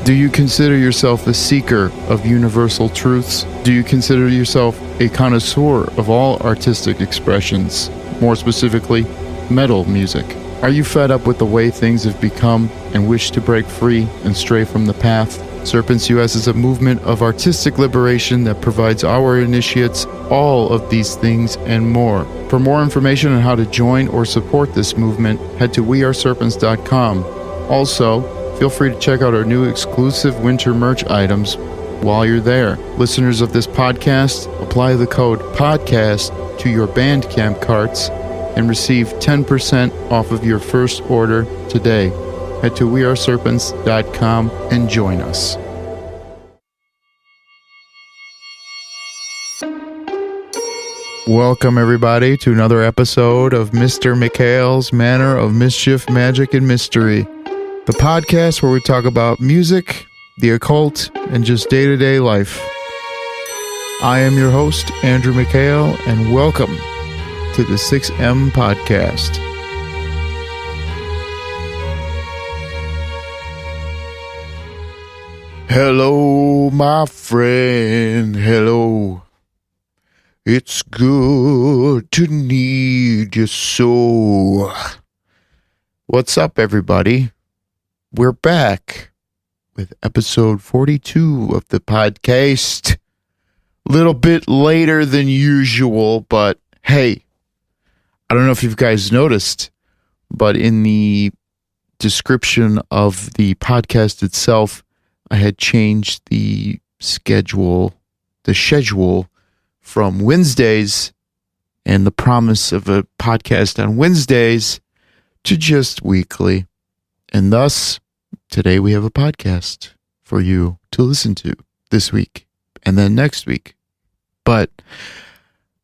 Do you consider yourself a seeker of universal truths? Do you consider yourself a connoisseur of all artistic expressions, more specifically, metal music? Are you fed up with the way things have become and wish to break free and stray from the path? Serpents US is a movement of artistic liberation that provides our initiates all of these things and more. For more information on how to join or support this movement, head to weareserpents.com. Also, feel free to check out our new exclusive winter merch items while you're there. Listeners of this podcast, apply the code PODCAST to your Bandcamp carts and receive 10% off of your first order today. Head to weareserpents.com and join us. Welcome, everybody, to another episode of Mr. Mikhail's Manor of Mischief, Magic, and Mystery, the podcast where we talk about music, the occult, and just day-to-day life. I am your host, Andrew Mikhail, and welcome to the 6M Podcast. Hello, my friend, hello. It's good to need you so. What's up, everybody? We're back with episode 42 of the podcast. A little bit later than usual, but hey, I don't know if you guys noticed, but in the description of the podcast itself, I had changed the schedule from Wednesdays and the promise of a podcast on Wednesdays to just weekly. And thus, today we have a podcast for you to listen to this week and then next week. But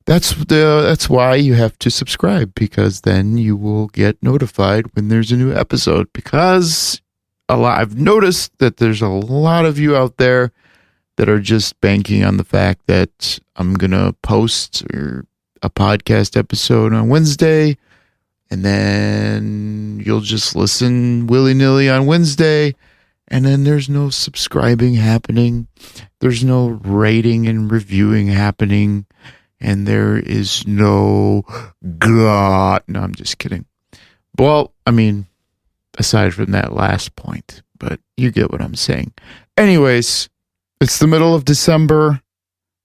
that's why you have to subscribe, because then you will get notified when there's a new episode. Because I've noticed that there's a lot of you out there that are just banking on the fact that I'm going to post a podcast episode on Wednesday, and then you'll just listen willy-nilly on Wednesday, and then there's no subscribing happening, there's no rating and reviewing happening, and there is no God. No, I'm just kidding. Well, I mean, aside from that last point, but you get what I'm saying. Anyways, it's the middle of December.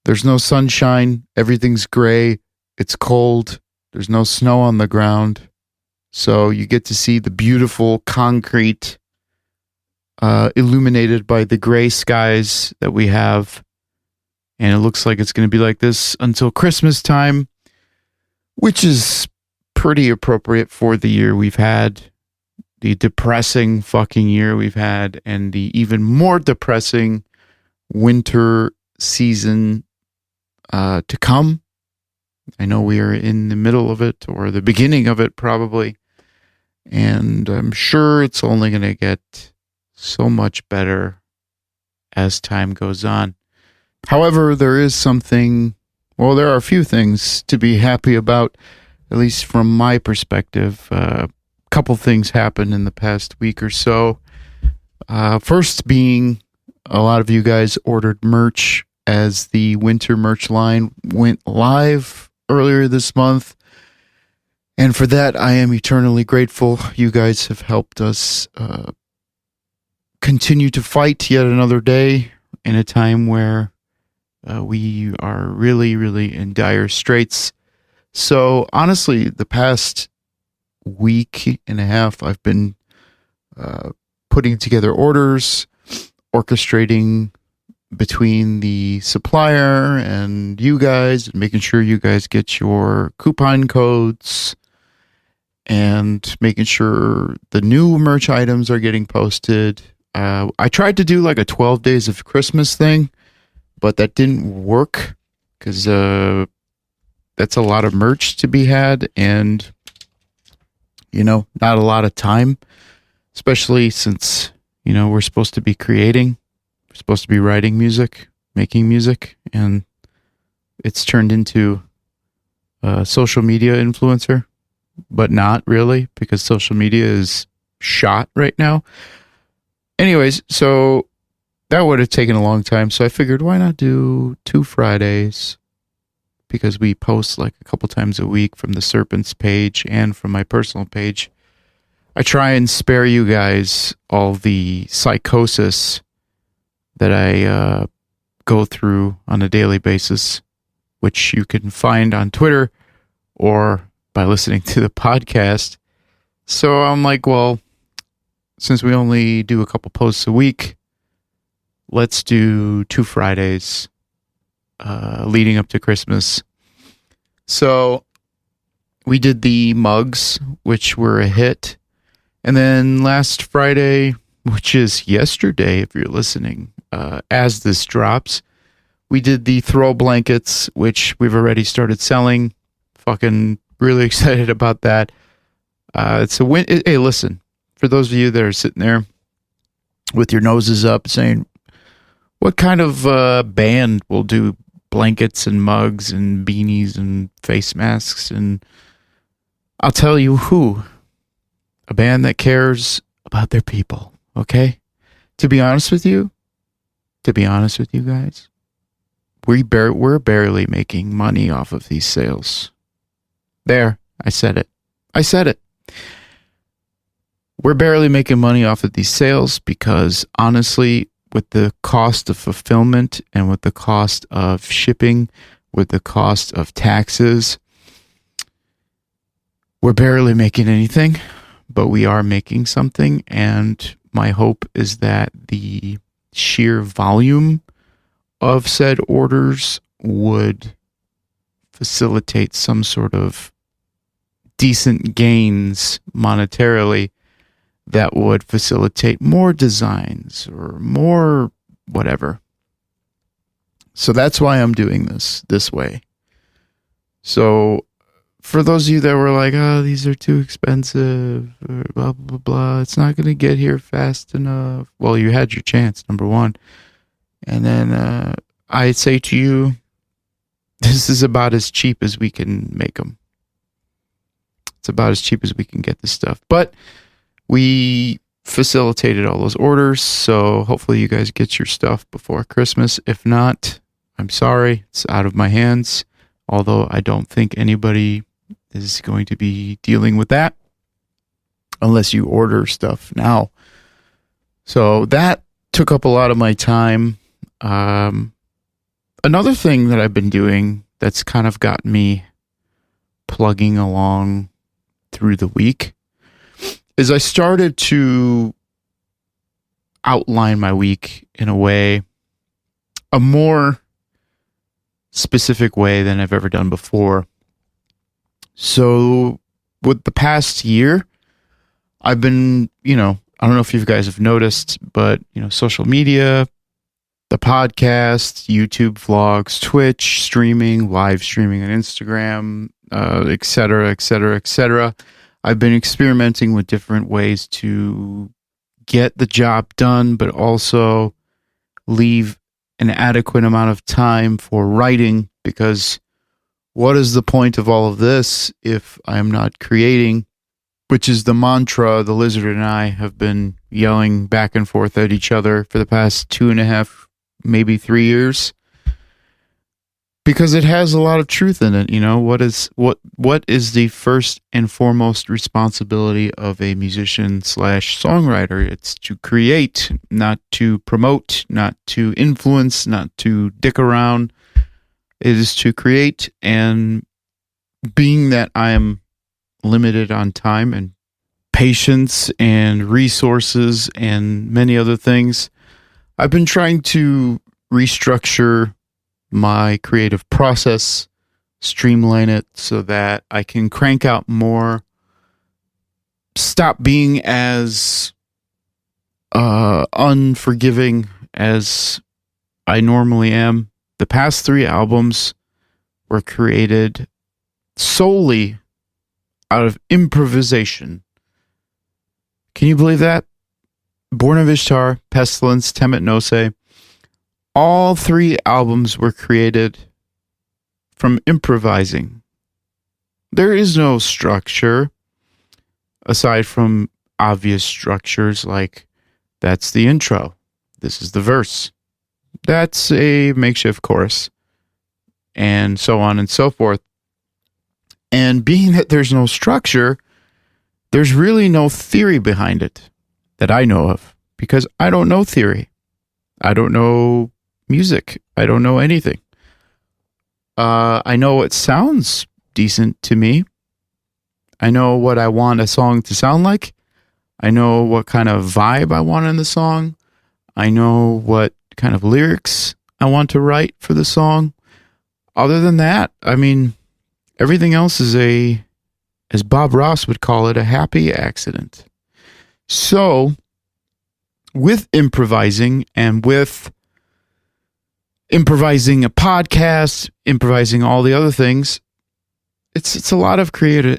There's no sunshine. Everything's gray. It's cold. There's no snow on the ground. So you get to see the beautiful concrete illuminated by the gray skies that we have. And it looks like it's going to be like this until Christmas time, which is pretty appropriate for the year we've had, the depressing fucking year we've had, and the even more depressing winter season to come. I know we are in the middle of it, or the beginning of it probably, and I'm sure it's only going to get so much better as time goes on. However, there are a few things to be happy about, at least from my perspective. A couple things happened in the past week or so. First being, a lot of you guys ordered merch as the winter merch line went live earlier this month. And for that, I am eternally grateful. You guys have helped us continue to fight yet another day in a time where we are really, really in dire straits. So honestly, the past week and a half, I've been putting together orders, orchestrating between the supplier and you guys, making sure you guys get your coupon codes, and making sure the new merch items are getting posted. I tried to do like a 12 days of Christmas thing, but that didn't work because that's a lot of merch to be had, and not a lot of time, especially since we're supposed to be creating. We're supposed to be writing music, making music, and it's turned into a social media influencer, but not really, because social media is shot right now. Anyways, so that would have taken a long time. So I figured, why not do 2 Fridays? Because we post like a couple times a week from the Serpents page and from my personal page. I try and spare you guys all the psychosis that I go through on a daily basis, which you can find on Twitter or by listening to the podcast. So I'm like, well, since we only do a couple posts a week, let's do 2 Fridays leading up to Christmas. So we did the mugs, which were a hit. And then last Friday, which is yesterday if you're listening, as this drops, we did the throw blankets, which we've already started selling. Fucking really excited about that. It's a win. Hey, listen, for those of you that are sitting there with your noses up saying, what kind of band will do blankets and mugs and beanies and face masks? And I'll tell you who. A band that cares about their people, okay? To be honest with you guys, we're barely making money off of these sales. There, I said it. We're barely making money off of these sales because honestly, with the cost of fulfillment and with the cost of shipping, with the cost of taxes, we're barely making anything. But we are making something, and my hope is that the sheer volume of said orders would facilitate some sort of decent gains monetarily that would facilitate more designs or more whatever. So that's why I'm doing this way. So for those of you that were like, oh, these are too expensive, or blah, blah, blah, it's not going to get here fast enough. Well, you had your chance, number one. And then I say to you, this is about as cheap as we can make them. It's about as cheap as we can get this stuff. But we facilitated all those orders, so hopefully you guys get your stuff before Christmas. If not, I'm sorry, it's out of my hands. Although I don't think anybody is going to be dealing with that unless you order stuff now. So that took up a lot of my time. Another thing that I've been doing that's kind of got me plugging along through the week is I started to outline my week in a more specific way than I've ever done before. So with the past year, I've been, I don't know if you guys have noticed, but, social media, the podcast, YouTube vlogs, Twitch, streaming, live streaming on Instagram, et cetera, et cetera, et cetera. I've been experimenting with different ways to get the job done, but also leave an adequate amount of time for writing, because what is the point of all of this if I'm not creating, which is the mantra the lizard and I have been yelling back and forth at each other for the past 2.5, maybe 3 years, because it has a lot of truth in it. What is the first and foremost responsibility of a musician / songwriter? It's to create, not to promote, not to influence, not to dick around. It is to create, and being that I am limited on time and patience and resources and many other things, I've been trying to restructure my creative process, streamline it so that I can crank out more, stop being as unforgiving as I normally am. The past 3 albums were created solely out of improvisation. Can you believe that? Born of Ishtar, Pestilence, Temet Nose, all 3 albums were created from improvising. There is no structure aside from obvious structures like that's the intro, This is the verse. That's a makeshift chorus. And so on and so forth. And being that there's no structure, there's really no theory behind it that I know of, because I don't know theory. I don't know music. I don't know anything. I know it sounds decent to me. I know what I want a song to sound like. I know what kind of vibe I want in the song. I know what kind of lyrics I want to write for the song. Other than that, I mean, everything else is as Bob Ross would call it, a happy accident. So, with improvising and with improvising a podcast, improvising all the other things, it's a lot of creative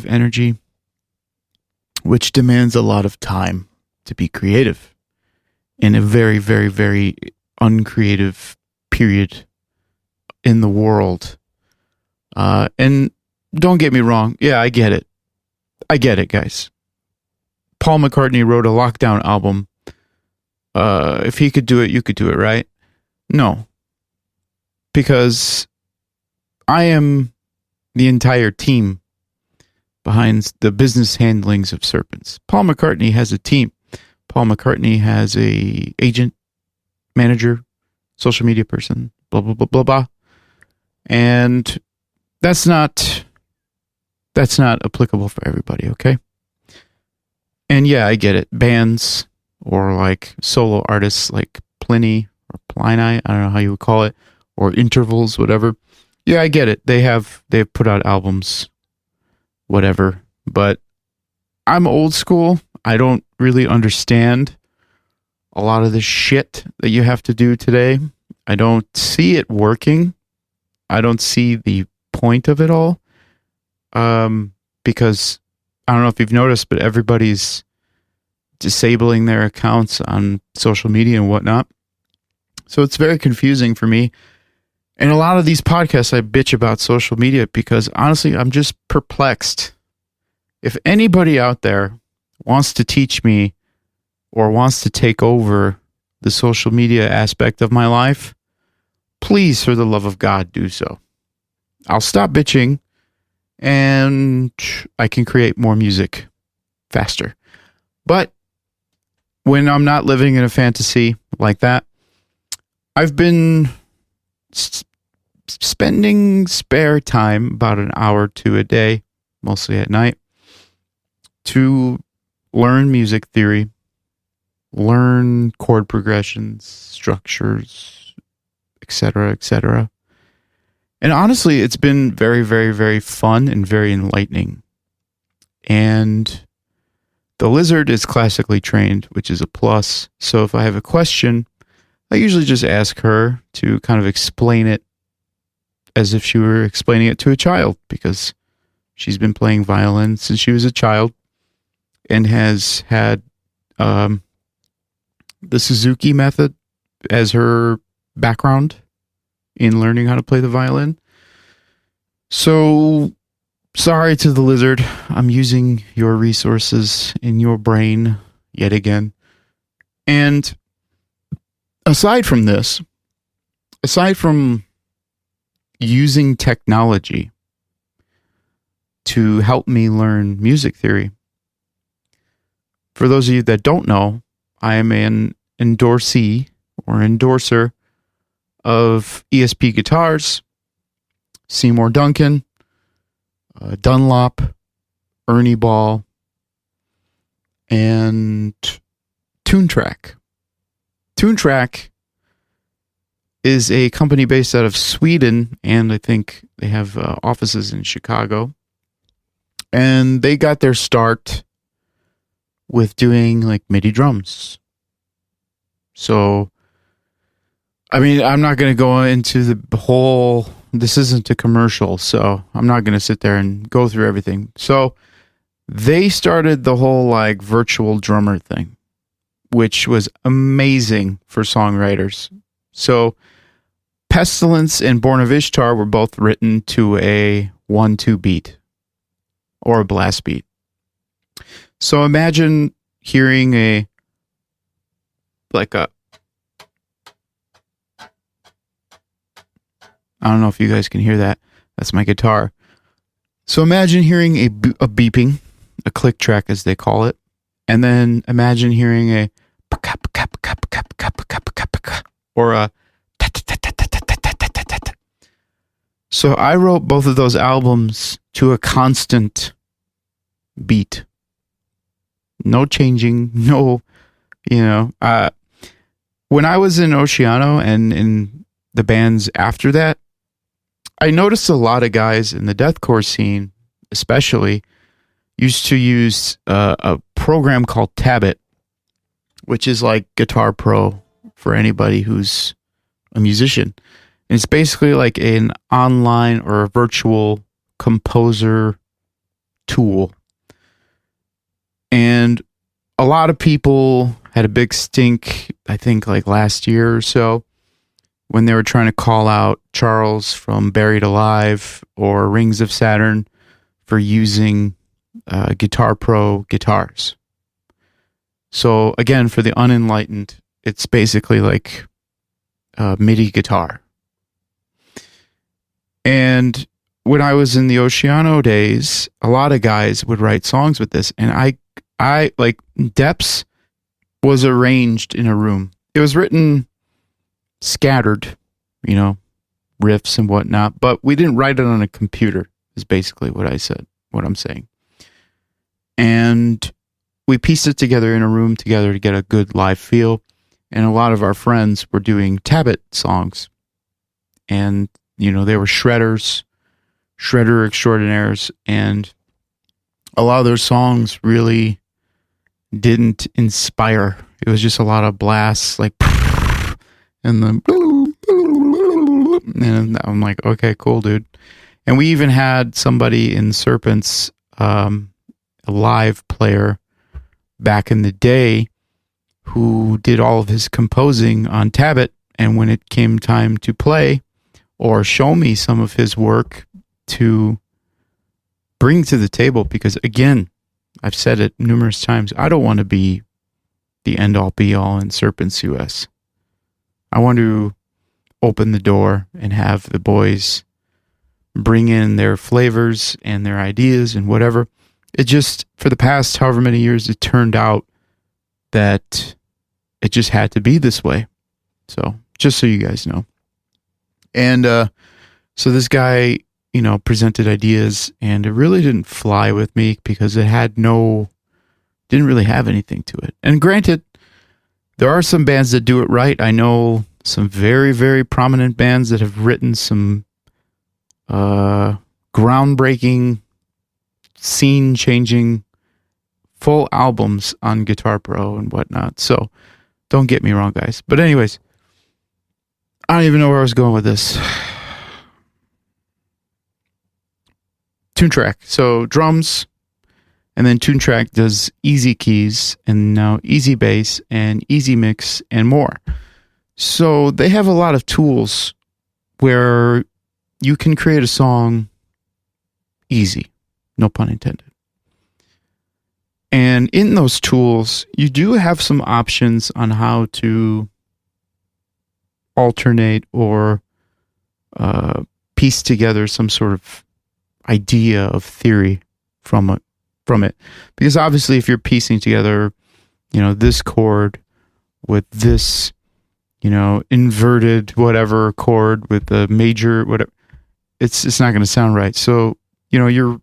energy, which demands a lot of time to be creative in a very, very, very uncreative period in the world. And don't get me wrong. Yeah, I get it. I get it, guys. Paul McCartney wrote a lockdown album. If he could do it, you could do it, right? No. Because I am the entire team behind the business handlings of Serpents. Paul McCartney has a team. Paul McCartney has a agent, manager, social media person, blah, blah, blah, blah, blah. And that's not applicable for everybody, okay? And yeah, I get it. Bands or like solo artists like Pliny or Pliny, I don't know how you would call it, or intervals, whatever. Yeah, I get it. They've put out albums, whatever. But I'm old school. I don't really understand a lot of the shit that you have to do today. I don't see it working. I don't see the point of it all. Because I don't know if you've noticed, but everybody's disabling their accounts on social media and whatnot. So it's very confusing for me. And a lot of these podcasts, I bitch about social media because honestly, I'm just perplexed. If anybody out there wants to teach me or wants to take over the social media aspect of my life, please, for the love of God, do so. I'll stop bitching and I can create more music faster. But when I'm not living in a fantasy like that, I've been spending spare time, about an hour or two a day, mostly at night, to learn music theory, learn chord progressions, structures, etc., etc. And honestly, it's been very, very, very fun and very enlightening. And the lizard is classically trained, which is a plus. So if I have a question, I usually just ask her to kind of explain it as if she were explaining it to a child, because she's been playing violin since she was a child and has had the Suzuki method as her background in learning how to play the violin. So, sorry to the lizard. I'm using your resources in your brain yet again. And aside from this, aside from using technology to help me learn music theory, for those of you that don't know, I am an endorsee or endorser of ESP guitars, Seymour Duncan, Dunlop, Ernie Ball, and TuneTrack. TuneTrack is a company based out of Sweden, and I think they have offices in Chicago. And they got their start with doing like MIDI drums. So, I mean, I'm not going to go into the whole, this isn't a commercial, so I'm not going to sit there and go through everything. So, they started the whole like virtual drummer thing, which was amazing for songwriters. So, Pestilence and Born of Ishtar were both written to a 1-2 beat or a blast beat. So imagine hearing a I don't know if you guys can hear that. That's my guitar. So imagine hearing a beeping, a click track as they call it, and then imagine hearing a or a. So I wrote both of those albums to a constant beat. No changing, no, when I was in Oceano and in the bands after that, I noticed a lot of guys in the deathcore scene, especially, used to use a program called Tabit, which is like Guitar Pro for anybody who's a musician. And it's basically like an online or a virtual composer tool. And a lot of people had a big stink, I think like last year or so, when they were trying to call out Charles from Buried Alive or Rings of Saturn for using Guitar Pro guitars. So again, for the unenlightened, it's basically like a MIDI guitar. And when I was in the Oceano days, a lot of guys would write songs with this, and I like Depths was arranged in a room. It was written scattered, riffs and whatnot, but we didn't write it on a computer, is basically what I'm saying. And we pieced it together in a room together to get a good live feel. And a lot of our friends were doing Tabit songs. And, they were shredder extraordinaires. And a lot of their songs really didn't inspire. It was just a lot of blasts, like, and then, and I'm like, okay, cool, dude. And we even had somebody in Serpents, a live player back in the day, who did all of his composing on Tabit. And when it came time to play or show me some of his work to bring to the table, because again, I've said it numerous times, I don't want to be the end-all be-all in Serpents US. I want to open the door and have the boys bring in their flavors and their ideas and whatever. It just, for the past however many years, it turned out that it just had to be this way. So, just so you guys know. And so this guy, presented ideas, and it really didn't fly with me because it didn't really have anything to it. And granted, there are some bands that do it right. I know some very, very prominent bands that have written some groundbreaking, scene-changing, full albums on Guitar Pro and whatnot. So, don't get me wrong, guys. But anyways, I don't even know where I was going with this. Tune track. So drums, and then Tune Track does easy keys, and now easy bass and easy mix and more. So they have a lot of tools where you can create a song easy, no pun intended. And in those tools, you do have some options on how to alternate or piece together some sort of idea of theory from it. Because obviously, if you're piecing together, this chord with this, inverted whatever chord with the major whatever, it's not going to sound right. So, you're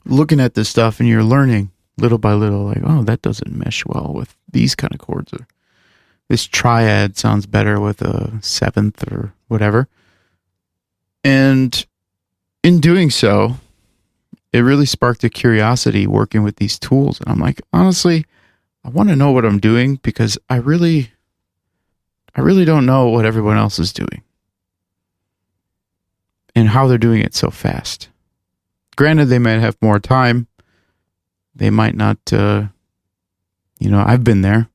looking at this stuff and you're learning little by little, like, oh, that doesn't mesh well with these kind of chords. Or this triad sounds better with a seventh or whatever. And in doing so, it really sparked a curiosity working with these tools. And I'm like, honestly, I want to know what I'm doing, because I really don't know what everyone else is doing and how they're doing it so fast. Granted, they might have more time. They might not, I've been there.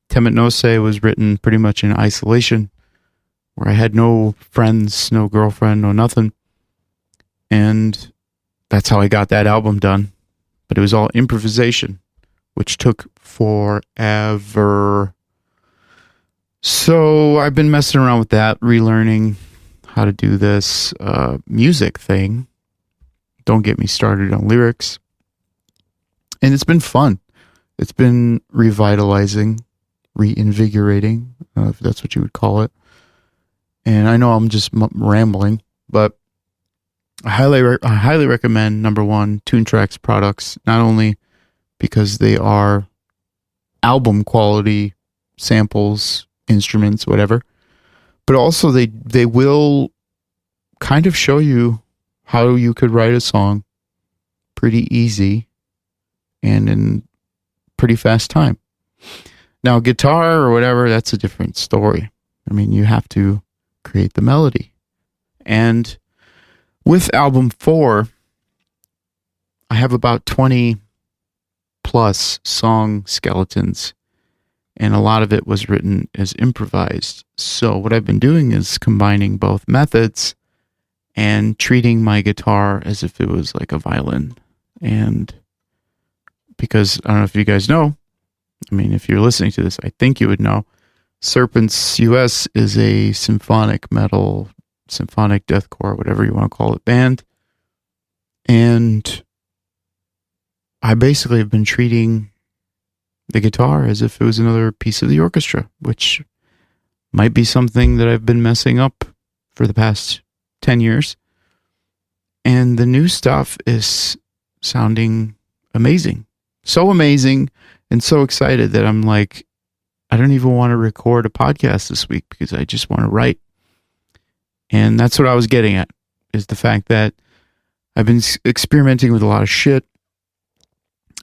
Temet Nose was written pretty much in isolation, where I had no friends, no girlfriend, no nothing. And that's how I got that album done. But it was all improvisation, which took forever. So I've been messing around with that, relearning how to do this music thing. Don't get me started on lyrics. And it's been fun. It's been revitalizing, reinvigorating, if that's what you would call it. And I know I'm just rambling, but I highly recommend, number one, Toontrack's products, not only because they are album quality samples, instruments, whatever, but also they will kind of show you how you could write a song pretty easy and in pretty fast time. Now, guitar or whatever, that's a different story. I mean, you have to create the melody. And with album 4, I have about 20 plus song skeletons, and a lot of it was written as improvised. So what I've been doing is combining both methods and treating my guitar as if it was like a violin. And because I don't know if you guys know, I mean, if you're listening to this, I think you would know, Serpents US is a symphonic metal, symphonic deathcore, whatever you want to call it, band. And I basically have been treating the guitar as if it was another piece of the orchestra, which might be something that I've been messing up for the past 10 years. And the new stuff is sounding amazing. So amazing and so excited that I'm like, I don't even want to record a podcast this week because I just want to write. And that's what I was getting at, is the fact that I've been experimenting with a lot of shit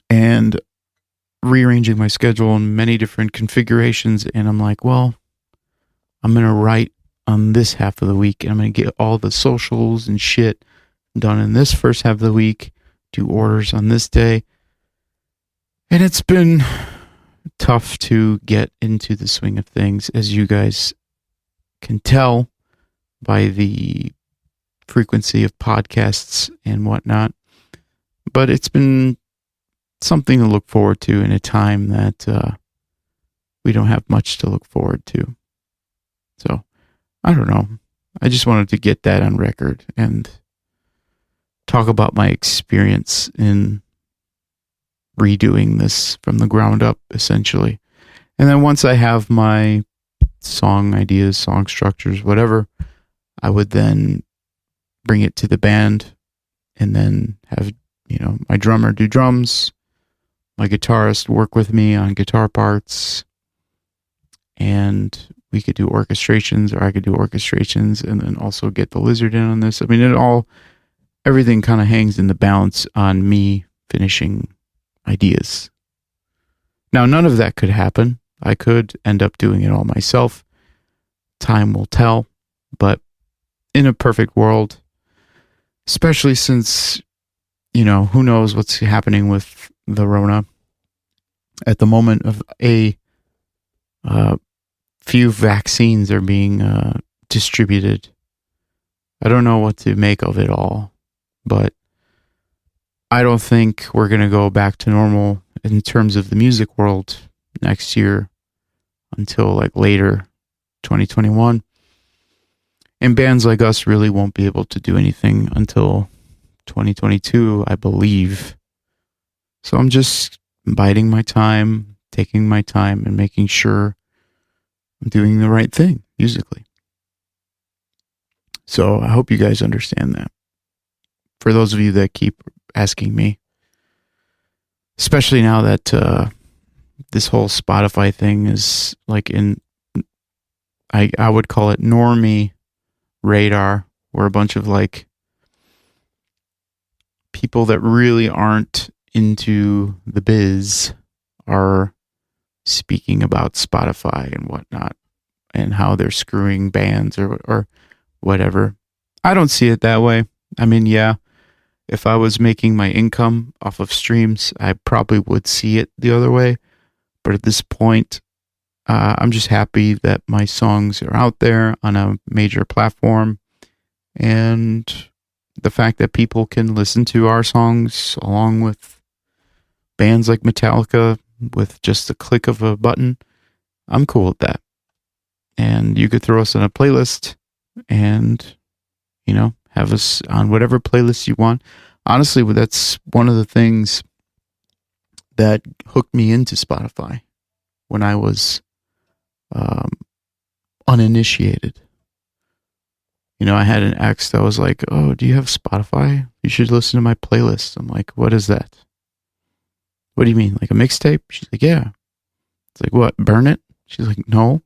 and rearranging my schedule in many different configurations. And I'm like, well, I'm going to write on this half of the week, and I'm going to get all the socials and shit done in this first half of the week, do orders on this day. And it's been tough to get into the swing of things, as you guys can tell by the frequency of podcasts and whatnot. But it's been something to look forward to in a time that we don't have much to look forward to. So, I don't know. I just wanted to get that on record and talk about my experience in redoing this from the ground up, essentially. And then once I have my song ideas, song structures, whatever, I would then bring it to the band and then have, my drummer do drums, my guitarist work with me on guitar parts, and we could do orchestrations, or I could do orchestrations and then also get the lizard in on this. I mean, everything kind of hangs in the balance on me finishing ideas. Now, none of that could happen. I could end up doing it all myself. Time will tell. But in a perfect world, especially since, who knows what's happening with the Rona at the moment of few vaccines are being distributed. I don't know what to make of it all, but I don't think we're going to go back to normal in terms of the music world next year until like later 2021. And bands like us really won't be able to do anything until 2022, I believe. So I'm just biding my time, taking my time, and making sure I'm doing the right thing musically. So I hope you guys understand that. For those of you that keep asking me, especially now that this whole Spotify thing is like I would call it normie radar, where a bunch of like people that really aren't into the biz are speaking about Spotify and whatnot and how they're screwing bands or whatever. I don't see it that way. I mean, yeah, if I was making my income off of streams, I probably would see it the other way. But at this point, I'm just happy that my songs are out there on a major platform. And the fact that people can listen to our songs along with bands like Metallica with just a click of a button, I'm cool with that. And you could throw us in a playlist and have us on whatever playlist you want. Honestly, that's one of the things that hooked me into Spotify when I was uninitiated. I had an ex that was like, "Oh, do you have Spotify? You should listen to my playlist." I'm like, "What is that? What do you mean? Like a mixtape?" She's like, "Yeah." It's like, "What? Burn it?" She's like, "No.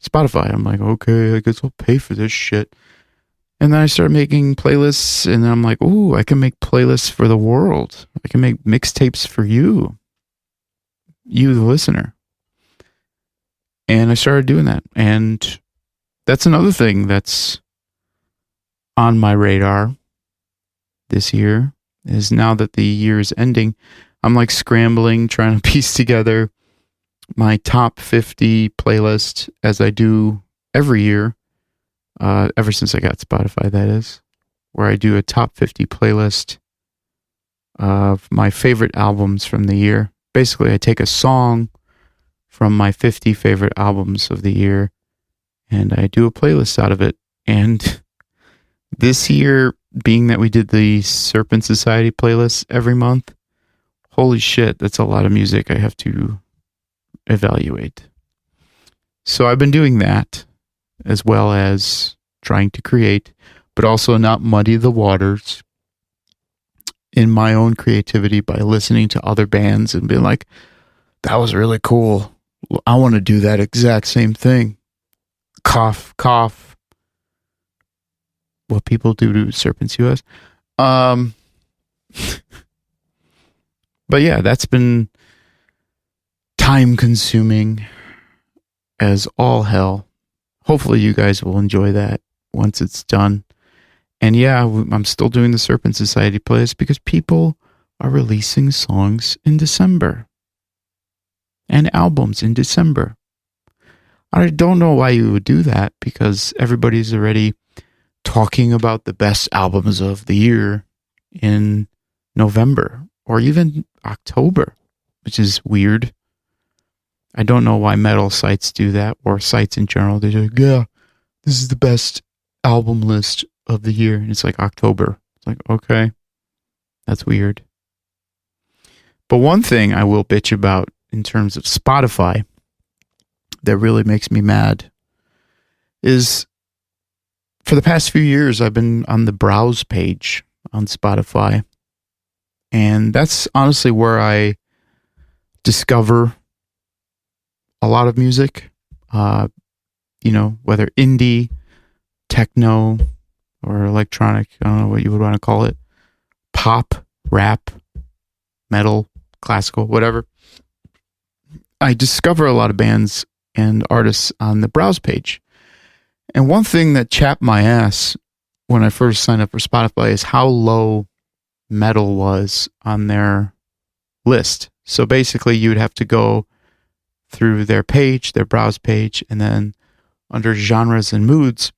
Spotify." I'm like, "Okay, I guess I'll pay for this shit." And then I started making playlists, and I'm like, "Ooh, I can make playlists for the world. I can make mixtapes for you, the listener." And I started doing that. And that's another thing that's on my radar this year, is now that the year is ending, I'm like scrambling, trying to piece together my top 50 playlist, as I do every year, ever since I got Spotify, that is, where I do a top 50 playlist of my favorite albums from the year. Basically, I take a song from my 50 favorite albums of the year, and I do a playlist out of it. And this year, being that we did the Serpent Society playlist every month, holy shit, that's a lot of music I have to evaluate. So I've been doing that, as well as trying to create, but also not muddy the waters in my own creativity by listening to other bands and being like, "That was really cool. I want to do that exact same thing." Cough, cough. What people do to Serpents US. But yeah, that's been time consuming as all hell. Hopefully you guys will enjoy that once it's done. And yeah, I'm still doing the Serpent Society playlist because people are releasing songs in December and albums in December. I don't know why you would do that, because everybody's already talking about the best albums of the year in November or even October, which is weird. I don't know why metal sites do that, or sites in general. They're like, "Yeah, this is the best album list of the year." And it's like October. It's like, okay, that's weird. But one thing I will bitch about in terms of Spotify that really makes me mad is, for the past few years, I've been on the browse page on Spotify. And that's honestly where I discover a lot of music, whether indie, techno, or electronic, I don't know what you would want to call it, pop, rap, metal, classical, whatever. I discover a lot of bands and artists on the browse page. And one thing that chapped my ass when I first signed up for Spotify is how low metal was on their list. So basically, you would have to go through their page, their browse page, and then under genres and moods,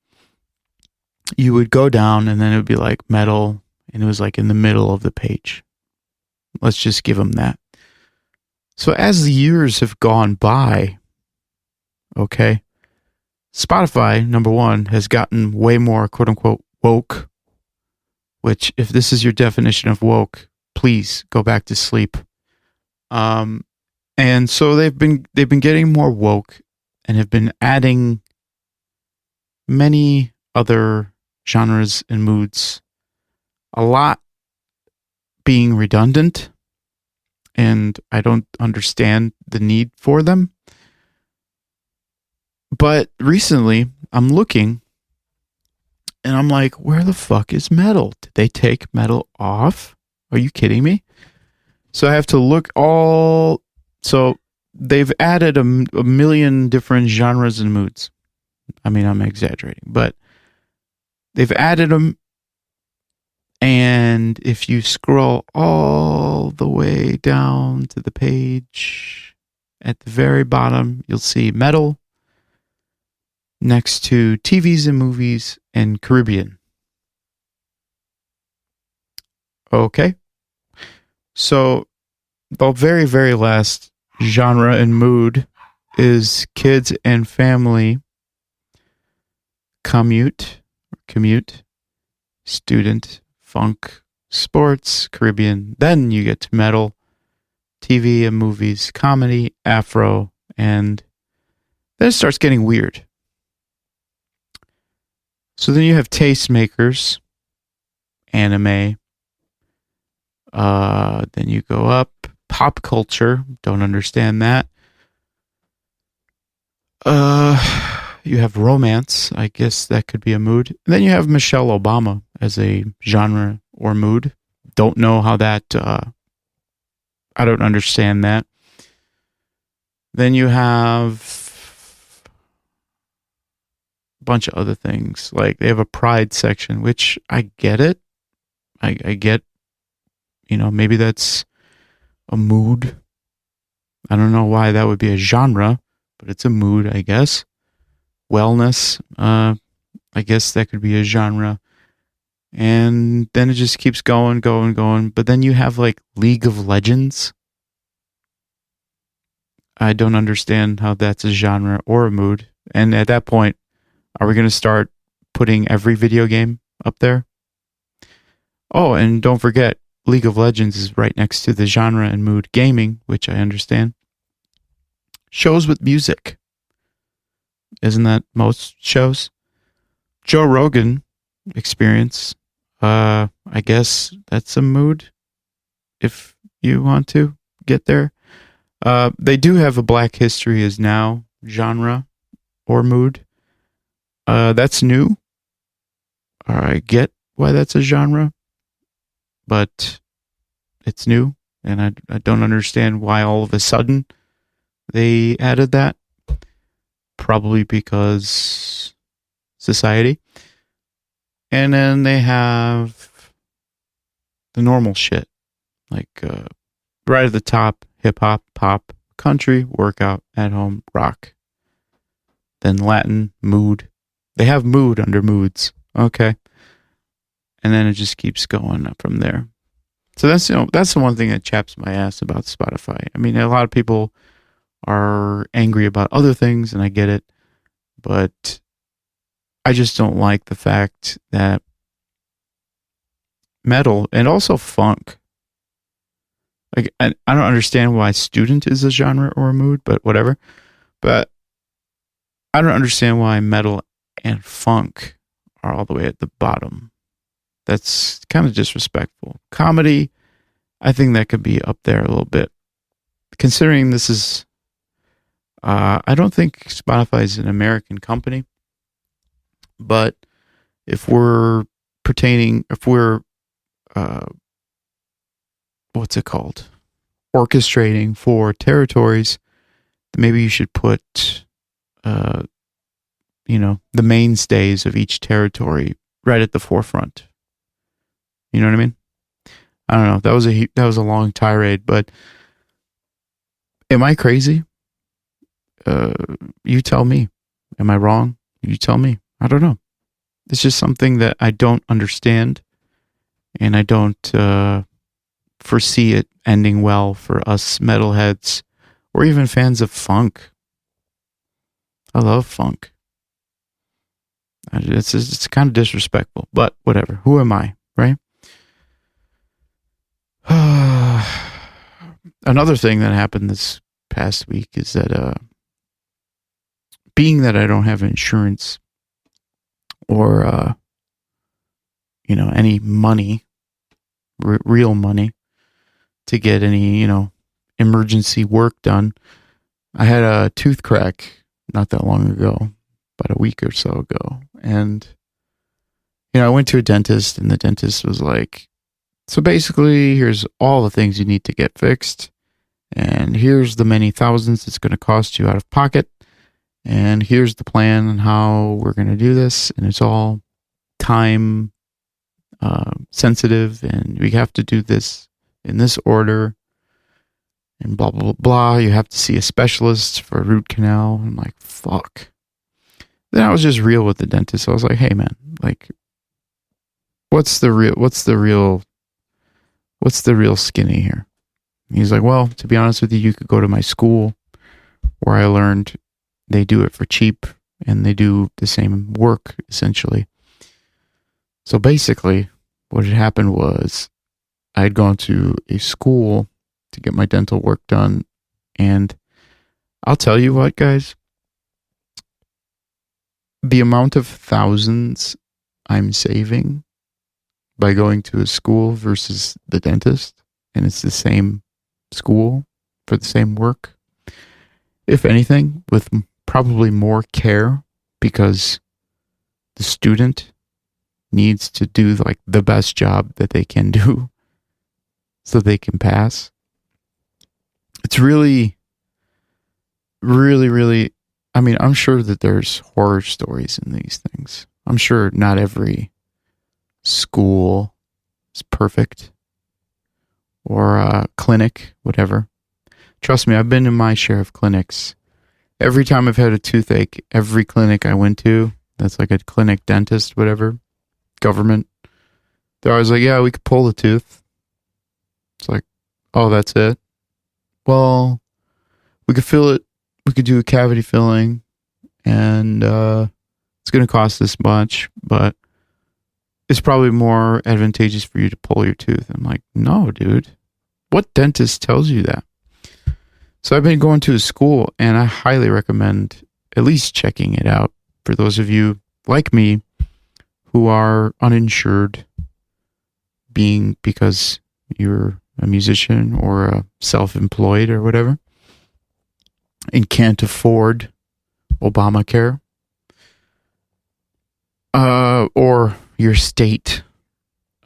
you would go down, and then it would be like metal, and it was like in the middle of the page. Let's just give them that. So as the years have gone by, okay, Spotify, number one, has gotten way more quote unquote woke, which, if this is your definition of woke, please go back to sleep. And so they've been getting more woke and have been adding many other genres and moods, a lot being redundant, and I don't understand the need for them. But recently, I'm looking, and I'm like, where the fuck is metal? Did they take metal off? Are you kidding me? So I have to look all... So they've added a million different genres and moods. I mean, I'm exaggerating, but they've added them. And if you scroll all the way down to the page, at the very bottom, you'll see metal next to TVs and movies and Caribbean. Okay. So the very, very last genre and mood is kids and family commute commute, student, funk, sports, Caribbean. Then you get to metal, TV and movies, comedy, Afro, and then it starts getting weird. So then you have tastemakers, anime. Then you go up, pop culture. Don't understand that. You have romance. I guess that could be a mood. And then you have Michelle Obama as a genre or mood. Don't know how that. I don't understand that. Then you have a bunch of other things. Like they have a pride section, which I get it. I get, maybe that's a mood. I don't know why that would be a genre, but it's a mood, I guess. Wellness, I guess that could be a genre. And then it just keeps going. But then you have like League of Legends. I don't understand how that's a genre or a mood. And at that point, are we going to start putting every video game up there? Oh, and don't forget, League of Legends is right next to the genre and mood gaming, which I understand. Shows with music. Isn't that most shows? Joe Rogan Experience. I guess that's a mood if you want to get there. They do have a Black History Is Now genre or mood. That's new. I get why that's a genre, but it's new, and I don't understand why all of a sudden they added that. Probably because society. And then they have the normal shit. Like right at the top, hip hop, pop, country, workout, at home, rock. Then Latin, mood. They have mood under moods. Okay. And then it just keeps going up from there. So that's the one thing that chaps my ass about Spotify. I mean, a lot of people are angry about other things, and I get it, but I just don't like the fact that metal and also funk, like I don't understand why student is a genre or a mood, but whatever. But I don't understand why metal and funk are all the way at the bottom. That's kind of disrespectful. Comedy, I think that could be up there a little bit, considering this is. I don't think Spotify is an American company, but if we're what's it called? Orchestrating for territories, then maybe you should put, the mainstays of each territory right at the forefront. You know what I mean? I don't know. That was a long tirade, but am I crazy? You tell me. Am I wrong? You tell me. I don't know. It's just something that I don't understand, and I don't foresee it ending well for us metalheads or even fans of funk. I love funk. It's kind of disrespectful, but whatever. Who am I, right? Another thing that happened this past week is that being that I don't have insurance or any money, real money to get any emergency work done, I had a tooth crack not that long ago, about a week or so ago, and I went to a dentist, and the dentist was like, so basically, here's all the things you need to get fixed, and here's the many thousands it's going to cost you out of pocket, and here's the plan on how we're going to do this, and it's all time sensitive, and we have to do this in this order, and blah, blah, blah, blah. You have to see a specialist for a root canal. I'm like, fuck. Then I was just real with the dentist. I was like, hey, man, like, what's the real skinny here? And he's like, well, to be honest with you, you could go to my school where I learned they do it for cheap and they do the same work essentially. So basically, what had happened was I had gone to a school to get my dental work done. And I'll tell you what, guys, the amount of thousands I'm saving by going to a school versus the dentist, and it's the same school for the same work, if anything, with probably more care, because the student needs to do like the best job that they can do so they can pass. It's really, really, really, I mean, I'm sure that there's horror stories in these things. I'm sure not every school is perfect, or clinic, whatever. Trust me, I've been in my share of clinics. Every time I've had a toothache, every clinic I went to, that's like a clinic dentist, whatever, government, they're always like, yeah, we could pull the tooth. It's like, oh, that's it? Well, we could fill it, we could do a cavity filling, and it's going to cost this much, but it's probably more advantageous for you to pull your tooth. I'm like, no, dude. What dentist tells you that? So I've been going to a school, and I highly recommend at least checking it out for those of you like me who are uninsured, because you're a musician or a self-employed or whatever, and can't afford Obamacare, or your state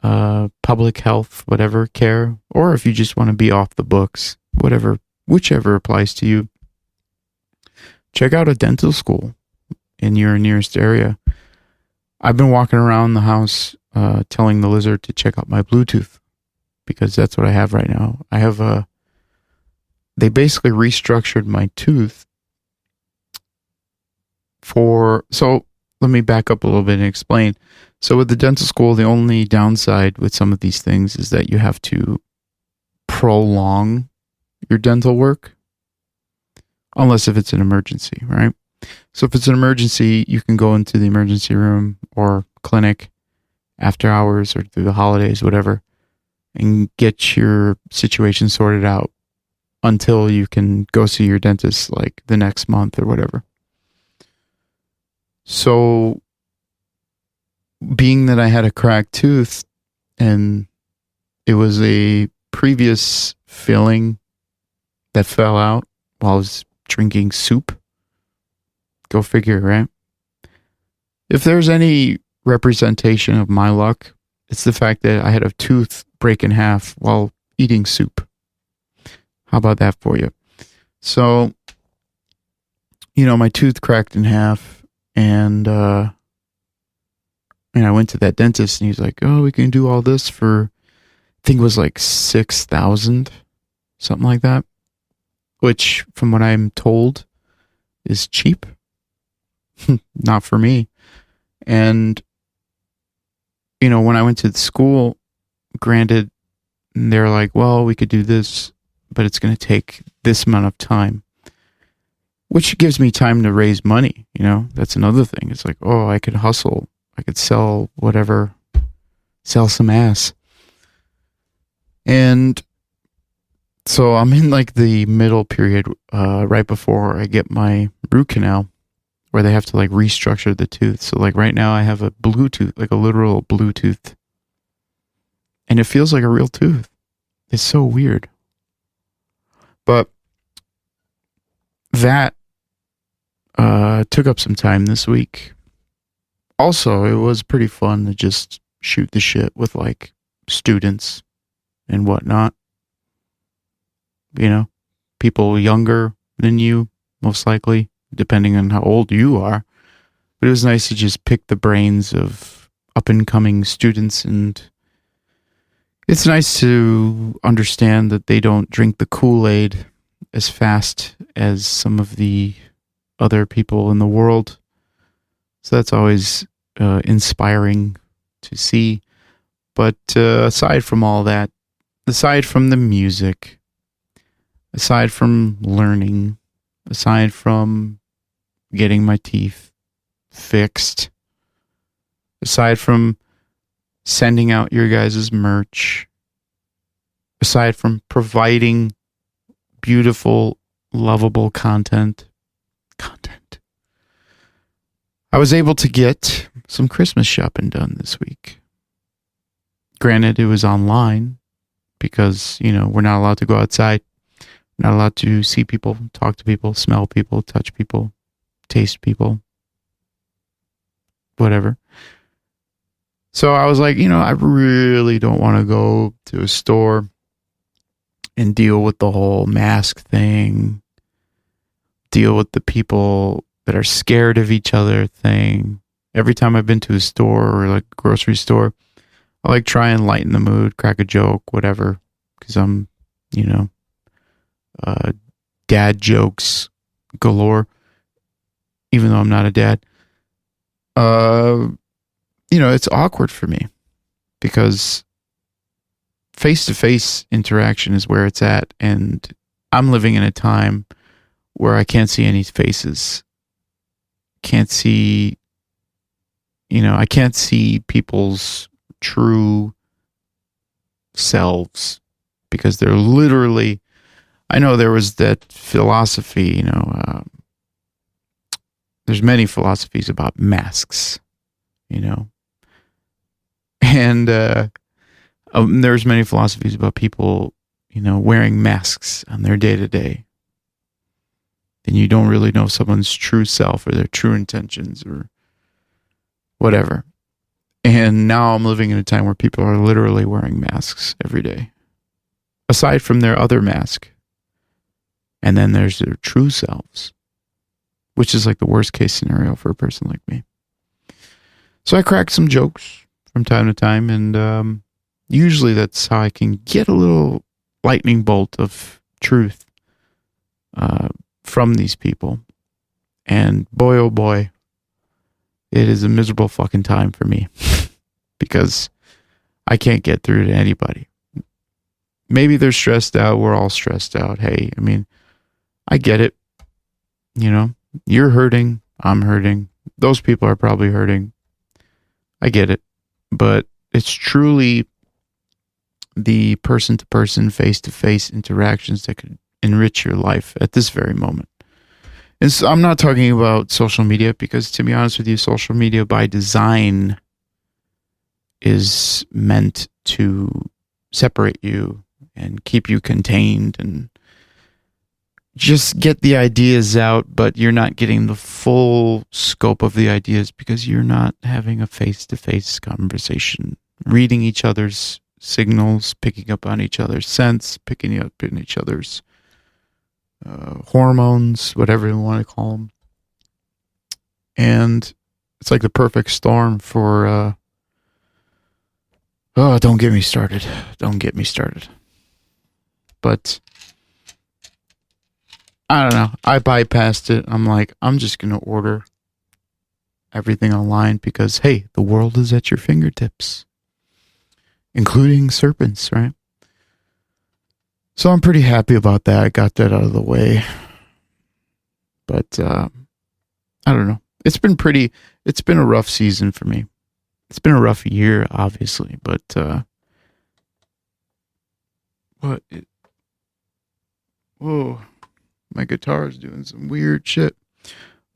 public health, whatever, care, or if you just want to be off the books, whichever applies to you. Check out a dental school in your nearest area. I've been walking around the house telling the lizard to check out my Bluetooth, because that's what I have right now. I have they basically restructured my tooth so let me back up a little bit and explain. So with the dental school, the only downside with some of these things is that you have to prolong your dental work, unless if it's an emergency, right? So if it's an emergency, you can go into the emergency room or clinic after hours or through the holidays, whatever, and get your situation sorted out until you can go see your dentist like the next month or whatever. So being that I had a cracked tooth and it was a previous filling that fell out while I was drinking soup, go figure, right? If there's any representation of my luck, it's the fact that I had a tooth break in half while eating soup. How about that for you? So, my tooth cracked in half, and I went to that dentist, and he's like, oh, we can do all this for, I think it was like $6,000, something like that, which from what I'm told is cheap. Not for me. And, when I went to the school, granted, they're like, well, we could do this, but it's going to take this amount of time, which gives me time to raise money. That's another thing. It's like, oh, I could hustle. I could sell whatever, sell some ass. And so I'm in like the middle period, right before I get my root canal, where they have to like restructure the tooth. So like right now I have a Bluetooth, like a literal Bluetooth, and it feels like a real tooth. It's so weird. But that took up some time this week. Also, it was pretty fun to just shoot the shit with like students and whatnot. People younger than you, most likely, depending on how old you are. But it was nice to just pick the brains of up-and-coming students, and it's nice to understand that they don't drink the Kool-Aid as fast as some of the other people in the world. So that's always inspiring to see. But aside from all that, aside from the music, aside from learning, aside from getting my teeth fixed, aside from sending out your guys' merch, aside from providing beautiful, lovable content, I was able to get some Christmas shopping done this week. Granted, it was online because, we're not allowed to go outside, not allowed to see people, talk to people, smell people, touch people, taste people, whatever. So I was like, I really don't want to go to a store and deal with the whole mask thing, deal with the people that are scared of each other thing. Every time I've been to a store or like a grocery store, I like try and lighten the mood, crack a joke, whatever, because I'm, dad jokes galore, even though I'm not a dad. It's awkward for me because face-to-face interaction is where it's at, and I'm living in a time where I can't see any faces. Can't see, I can't see people's true selves because they're literally, I know there was that philosophy, there's many philosophies about masks, and there's many philosophies about people, wearing masks on their day-to-day. Then you don't really know someone's true self or their true intentions or whatever. And now I'm living in a time where people are literally wearing masks every day, aside from their other mask. And then there's their true selves, which is like the worst case scenario for a person like me. So I crack some jokes from time to time, and usually that's how I can get a little lightning bolt of truth from these people. And boy, oh boy, it is a miserable fucking time for me because I can't get through to anybody. Maybe they're stressed out. We're all stressed out. Hey, I get it. You're hurting. I'm hurting. Those people are probably hurting. I get it. But it's truly the person-to-person, face-to-face interactions that could enrich your life at this very moment. And so I'm not talking about social media because, to be honest with you, social media by design is meant to separate you and keep you contained and just get the ideas out, but you're not getting the full scope of the ideas because you're not having a face-to-face conversation, reading each other's signals, picking up on each other's scents, picking up on each other's hormones, whatever you want to call them. And it's like the perfect storm for, don't get me started. Don't get me started. But I don't know. I bypassed it. I'm like, I'm just going to order everything online because, hey, the world is at your fingertips, including serpents, right? So I'm pretty happy about that. I got that out of the way. But I don't know. It's been a rough season for me. It's been a rough year, obviously, but whoa, my guitar is doing some weird shit.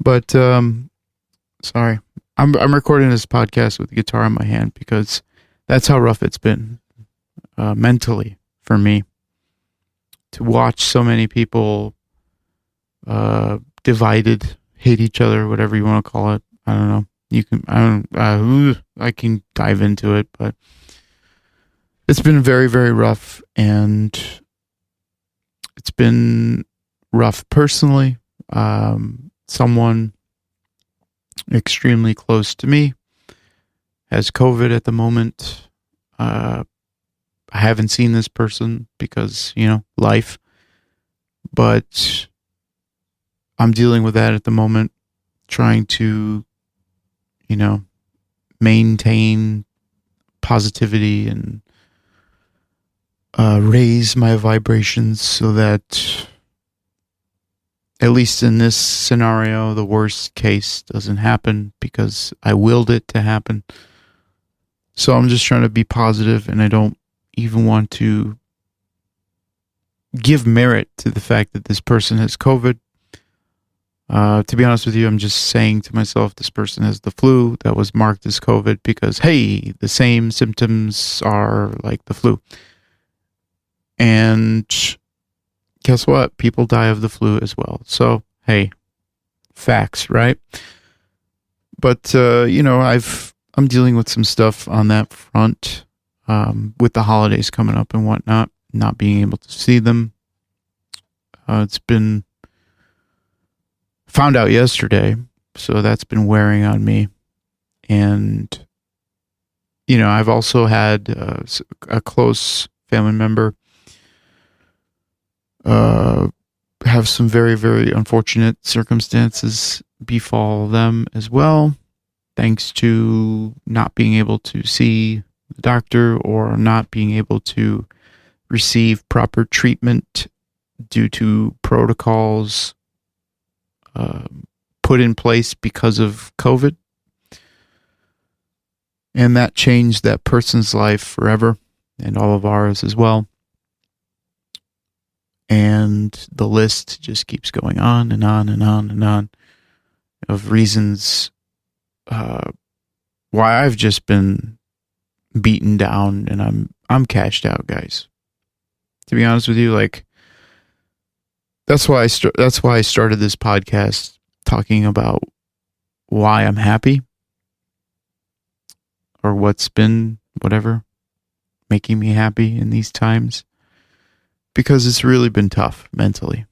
But sorry. I'm recording this podcast with the guitar in my hand because that's how rough it's been mentally for me. To watch so many people divided, hate each other, whatever you want to call it. I don't know. I can dive into it, but it's been very, very rough, and it's been rough personally. Someone extremely close to me has COVID at the moment. I haven't seen this person because, life, but I'm dealing with that at the moment, trying to, maintain positivity and raise my vibrations so that, at least in this scenario, the worst case doesn't happen because I willed it to happen. So I'm just trying to be positive, and I don't even want to give merit to the fact that this person has COVID. To be honest with you, I'm just saying to myself, this person has the flu that was marked as COVID because, hey, the same symptoms are like the flu. And guess what? People die of the flu as well. So, hey, facts, right? But, I'm dealing with some stuff on that front with the holidays coming up and whatnot, not being able to see them. It's been found out yesterday, so that's been wearing on me. And, I've also had a close family member have some very, very unfortunate circumstances befall them as well, thanks to not being able to see the doctor or not being able to receive proper treatment due to protocols put in place because of COVID. And that changed that person's life forever, and all of ours as well. And the list just keeps going on and on and on and on of reasons why I've just been beaten down, and I'm cashed out, guys. To be honest with you, like that's why I started this podcast talking about why I'm happy, or what's been whatever making me happy in these times. Because it's really been tough mentally.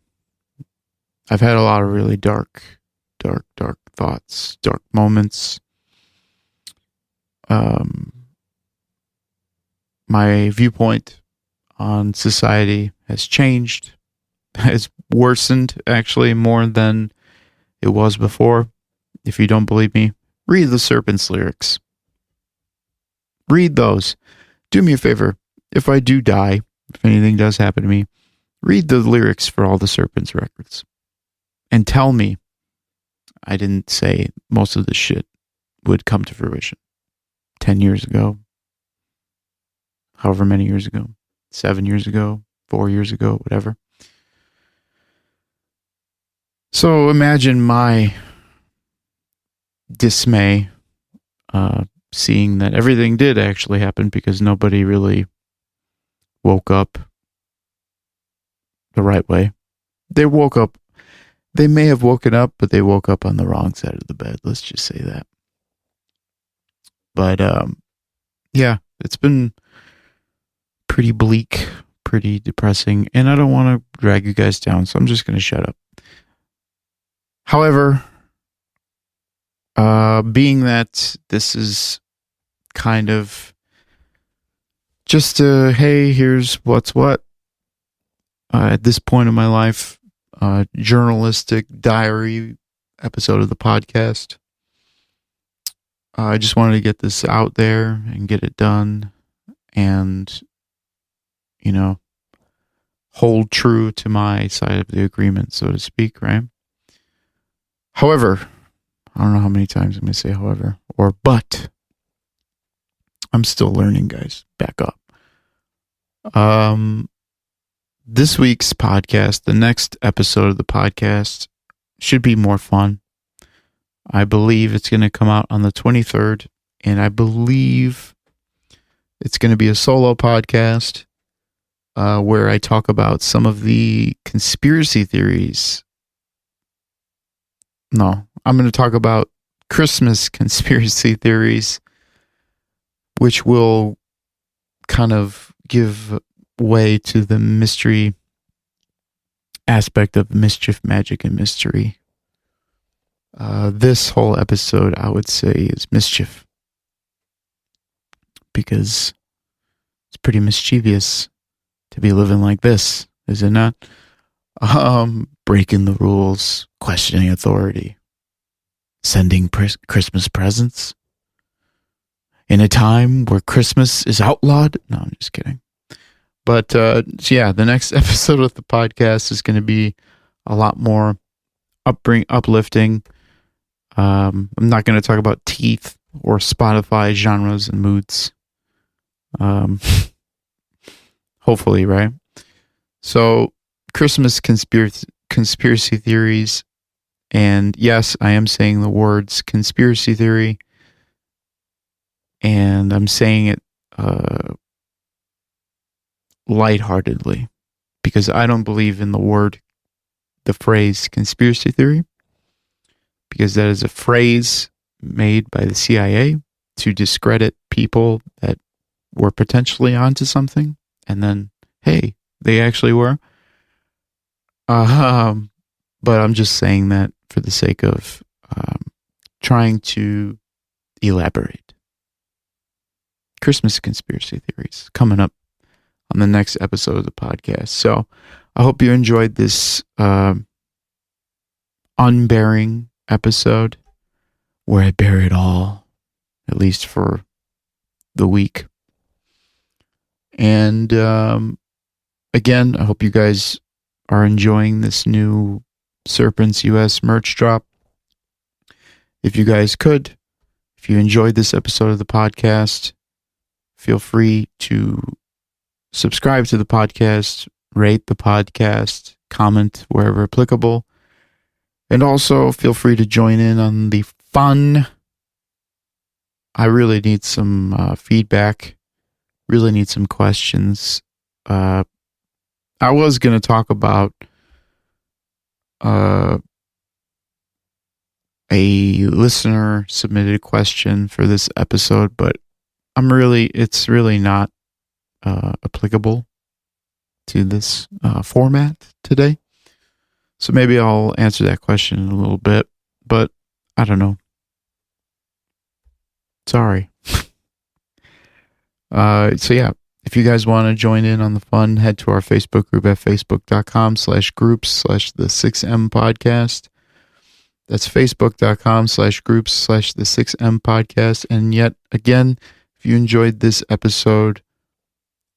I've had a lot of really dark thoughts, dark moments. My viewpoint on society has changed, has worsened actually more than it was before. If you don't believe me, read the Serpent's lyrics. Read those. Do me a favor. If I do die, if anything does happen to me, read the lyrics for all the Serpent's records and tell me I didn't say most of this shit would come to fruition 10 years ago, however many years ago, 7 years ago, 4 years ago, whatever. So imagine my dismay seeing that everything did actually happen because nobody really woke up the right way. They woke up. They may have woken up, but they woke up on the wrong side of the bed. Let's just say that. But yeah, it's been pretty bleak, pretty depressing, and I don't want to drag you guys down, so I'm just going to shut up. However, being that this is kind of just hey, here's what's what. At this point in my life, journalistic diary episode of the podcast. I just wanted to get this out there and get it done and, hold true to my side of the agreement, so to speak, right? However, I don't know how many times I'm going to say however or but. I'm still learning, guys. Back up. This week's podcast, the next episode of the podcast, should be more fun. I believe it's going to come out on the 23rd, and I believe it's going to be a solo podcast where I talk about some of the conspiracy theories. No, I'm going to talk about Christmas conspiracy theories, which will kind of give way to the mystery aspect of Mischief, Magick, and Mystery. This whole episode, I would say, is Mischief, because it's pretty mischievous to be living like this, is it not? Breaking the rules, questioning authority, sending Christmas presents in a time where Christmas is outlawed. No, I'm just kidding. But yeah, the next episode of the podcast is going to be a lot more uplifting. I'm not going to talk about teeth or Spotify genres and moods. Hopefully, right? So, Christmas conspiracy theories. And yes, I am saying the words conspiracy theory. And I'm saying it lightheartedly because I don't believe in the phrase conspiracy theory, because that is a phrase made by the CIA to discredit people that were potentially onto something. And then, hey, they actually were. But I'm just saying that for the sake of trying to elaborate. Christmas conspiracy theories coming up on the next episode of the podcast. So I hope you enjoyed this unbearing episode where I bear it all, at least for the week. And again, I hope you guys are enjoying this new Serpents US merch drop. If you guys could, if you enjoyed this episode of the podcast, feel free to subscribe to the podcast, rate the podcast, comment wherever applicable, and also feel free to join in on the fun. I really need some feedback, really need some questions. I was going to talk about a listener submitted question for this episode, but it's really not applicable to this format today. So maybe I'll answer that question in a little bit, but I don't know. Sorry. So yeah, if you guys want to join in on the fun, head to our Facebook group at facebook.com/groups/the 6M podcast. That's facebook.com/groups/the 6M podcast. And yet again, if you enjoyed this episode,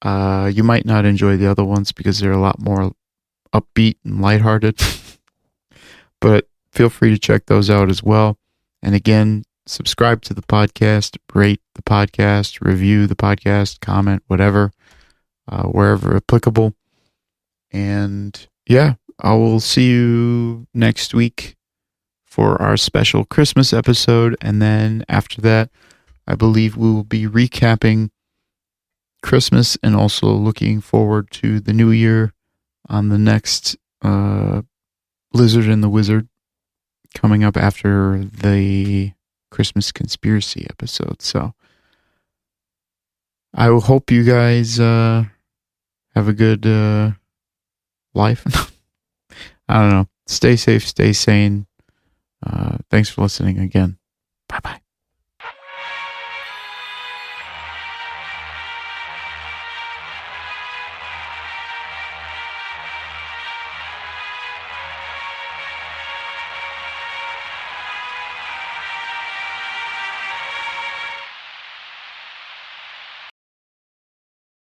you might not enjoy the other ones because they're a lot more upbeat and lighthearted. But feel free to check those out as well. And again, subscribe to the podcast, rate the podcast, review the podcast, comment, whatever, wherever applicable. And yeah, I will see you next week for our special Christmas episode. And then after that, I believe we will be recapping Christmas and also looking forward to the new year on the next Lizard and the Wizard coming up after the Christmas conspiracy episode. So I will hope you guys have a good life. I don't know. Stay safe, stay sane. Thanks for listening again. Bye-bye.